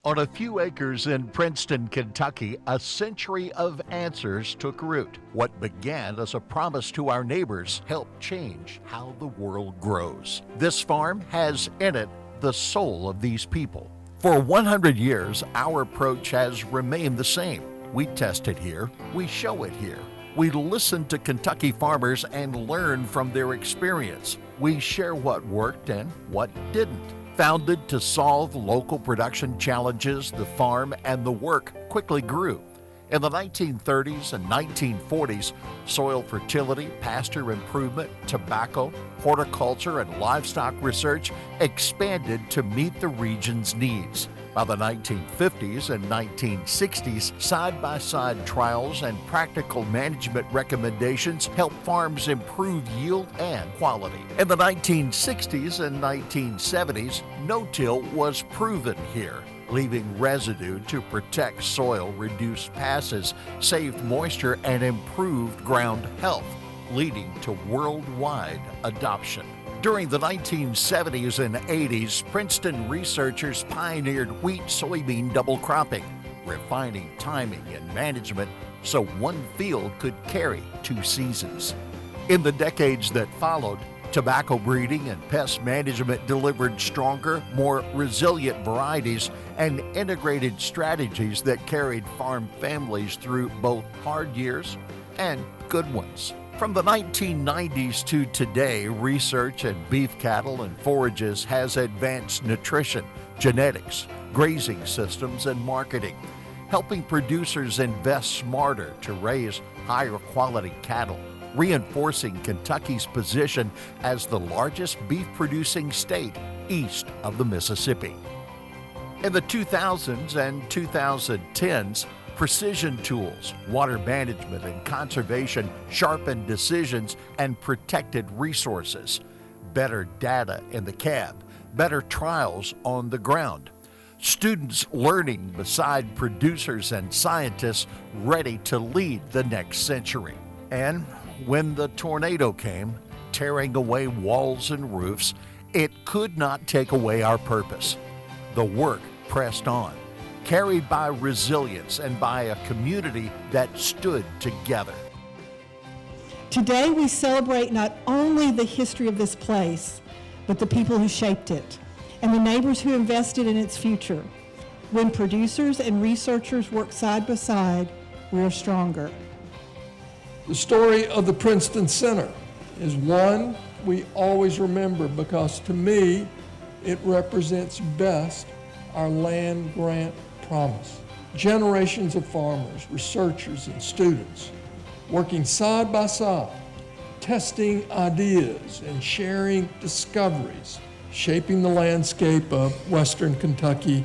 On a few acres in Princeton, Kentucky, a century of answers took root. What began as a promise to our neighbors helped change how the world grows. This farm has in it the soul of these people. For 100 years, our approach has remained the same. We test it here, we show it here. We listen to Kentucky farmers and learn from their experience. We share what worked and what didn't. Founded to solve local production challenges, the farm and the work quickly grew. In the 1930s and 1940s, soil fertility, pasture improvement, tobacco, horticulture, and livestock research expanded to meet the region's needs. By the 1950s and 1960s, side-by-side trials and practical management recommendations helped farms improve yield and quality. In the 1960s and 1970s, no-till was proven here, leaving residue to protect soil, reduce passes, saved moisture, and improved ground health, leading to worldwide adoption. During the 1970s and 80s, Princeton researchers pioneered wheat-soybean double cropping, refining timing and management so one field could carry 2 seasons. In the decades that followed, tobacco breeding and pest management delivered stronger, more resilient varieties and integrated strategies that carried farm families through both hard years and good ones. From the 1990s to today, research in beef cattle and forages has advanced nutrition, genetics, grazing systems, and marketing, helping producers invest smarter to raise higher quality cattle, reinforcing Kentucky's position as the largest beef-producing state east of the Mississippi. In the 2000s and 2010s, precision tools, water management, and conservation sharpened decisions and protected resources. Better data in the cab, better trials on the ground. Students learning beside producers and scientists ready to lead the next century. And when the tornado came, tearing away walls and roofs, it could not take away our purpose. The work pressed on, carried by resilience and by a community that stood together. Today we celebrate not only the history of this place, but the people who shaped it and the neighbors who invested in its future. When producers and researchers work side by side, we are stronger. The story of the Princeton Center is one we always remember because to me, it represents best our land grant promise. Generations of farmers, researchers, and students working side by side, testing ideas and sharing discoveries, shaping the landscape of Western Kentucky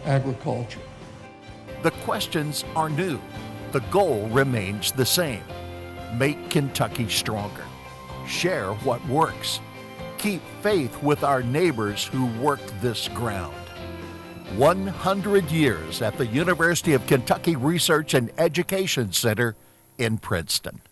agriculture. The questions are new. The goal remains the same. Make Kentucky stronger. Share what works. Keep faith with our neighbors who worked this ground. 100 years at the University of Kentucky Research and Education Center in Princeton.